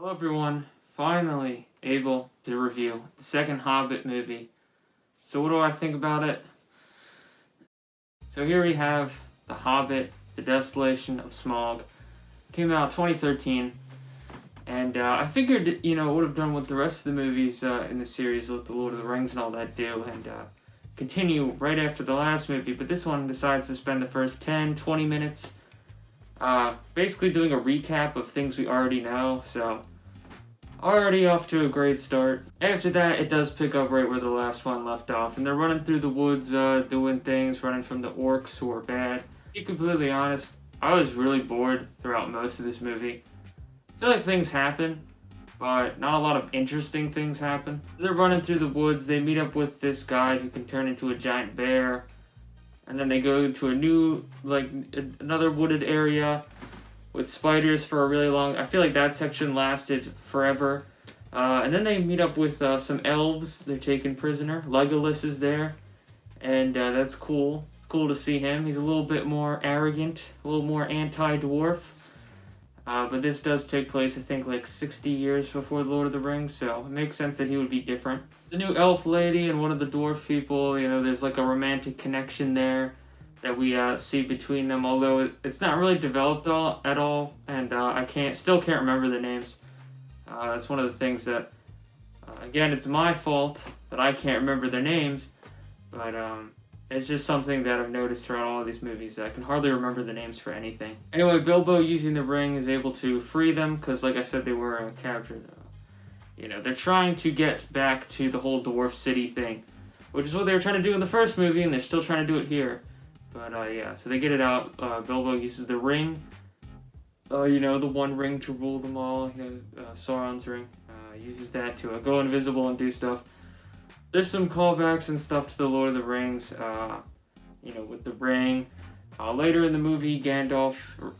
Hello everyone, finally able to review the second Hobbit movie. So what do I think about it? So here we have The Hobbit, The Desolation of Smaug. Came out 2013, and I figured, it would have done what the rest of the movies in the series, with the Lord of the Rings and all that do, and continue right after the last movie, but this one decides to spend the first 10-20 minutes basically doing a recap of things we already know, so already off to a great start. After that, it does pick up right where the last one left off, and they're running through the woods, doing things, running from the orcs who are bad. To be completely honest, I was really bored throughout most of this movie. I feel like things happen, but not a lot of interesting things happen. They're running through the woods, they meet up with this guy who can turn into a giant bear, and then they go to a new, another wooded area with spiders for a really long... I feel like that section lasted forever. And then they meet up with some elves they're taken prisoner. Legolas is there, and that's cool. It's cool to see him. He's a little bit more arrogant, a little more anti-dwarf. But this does take place, I think, 60 years before The Lord of the Rings, so it makes sense that he would be different. The new elf lady and one of the dwarf people, there's a romantic connection there that we see between them, although it's not really developed at all, and I still can't remember the names. That's one of the things that, again, it's my fault that I can't remember their names, but it's just something that I've noticed throughout all of these movies. I can hardly remember the names for anything. Anyway, Bilbo, using the ring, is able to free them, because like I said, they were captured. They're trying to get back to the whole dwarf city thing, which is what they were trying to do in the first movie, and they're still trying to do it here. But yeah, so they get it out. Bilbo uses the ring, the one ring to rule them all, Sauron's ring. Uses that to go invisible and do stuff. There's some callbacks and stuff to the Lord of the Rings, with the ring. Later in the movie, Gandalf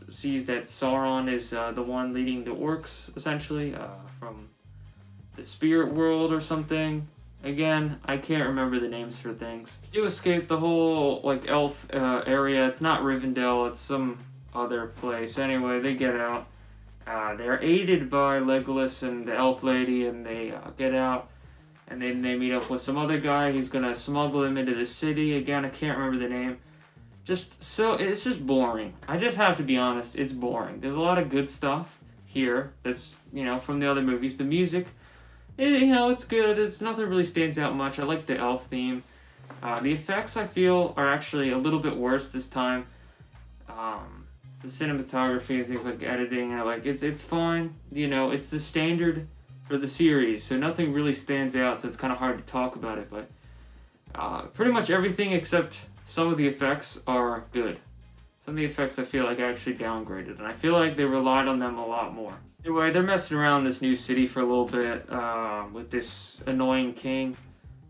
sees that Sauron is the one leading the orcs, essentially, from the spirit world or something. Again, I can't remember the names for things. You escape the whole, elf area. It's not Rivendell, it's some other place. Anyway, they get out. They're aided by Legolas and the elf lady, and they get out. And then they meet up with some other guy. He's gonna smuggle them into the city. Again, I can't remember the name. It's just boring. I just have to be honest, it's boring. There's a lot of good stuff here that's, from the other movies. The music, it's good. It's nothing really stands out much. I like the elf theme. The effects, I feel, are actually a little bit worse this time. The cinematography and things like editing, it's fine. It's the standard for the series, so nothing really stands out, so it's kind of hard to talk about it, but pretty much everything except some of the effects are good. Some of the effects I feel like actually downgraded, and I feel like they relied on them a lot more. Anyway, they're messing around this new city for a little bit with this annoying king.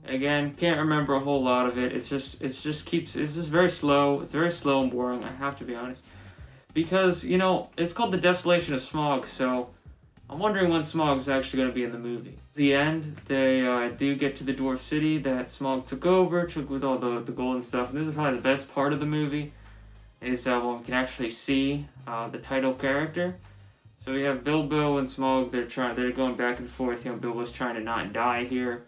Again, can't remember a whole lot of it. It's just very slow. It's very slow and boring, I have to be honest. Because, it's called The Desolation of Smaug, so I'm wondering when Smaug's actually going to be in the movie. At the end, they do get to the dwarf city that Smaug took with all the gold and stuff. And this is probably the best part of the movie, is when we can actually see the title character. So we have Bilbo and Smaug. They're going back and forth. Bilbo's trying to not die here.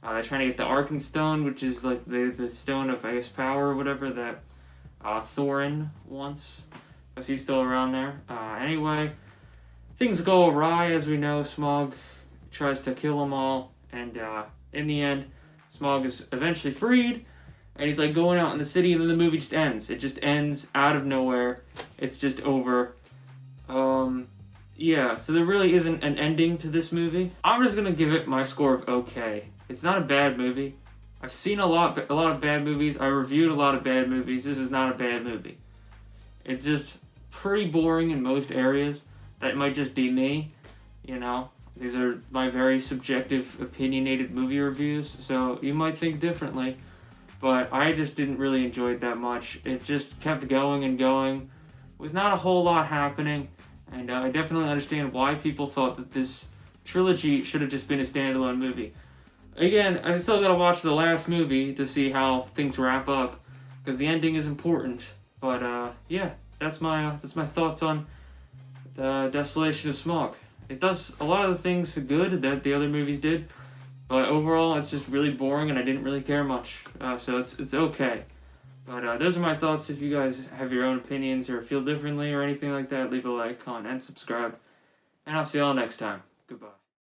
They're trying to get the Arkenstone, which is the stone of, I guess, power or whatever that Thorin wants, because he's still around there. Anyway, things go awry, as we know. Smaug tries to kill them all, and in the end, Smaug is eventually freed, and he's going out in the city, and then the movie just ends. It just ends out of nowhere. It's just over. Yeah, so there really isn't an ending to this movie. I'm just gonna give it my score of okay. It's not a bad movie. I've seen a lot of bad movies. I reviewed a lot of bad movies. This is not a bad movie. It's just pretty boring in most areas. That might just be me, These are my very subjective, opinionated movie reviews, so you might think differently. But I just didn't really enjoy it that much. It just kept going and going, with not a whole lot happening. And I definitely understand why people thought that this trilogy should have just been a standalone movie. Again, I still gotta watch the last movie to see how things wrap up, because the ending is important. But yeah, that's my thoughts on The Desolation of Smaug. it does a lot of the things good that the other movies did, but overall it's just really boring and I didn't really care much. So it's okay. But those are my thoughts. If you guys have your own opinions or feel differently or anything like that, leave a like, comment, and subscribe. And I'll see y'all next time. Goodbye.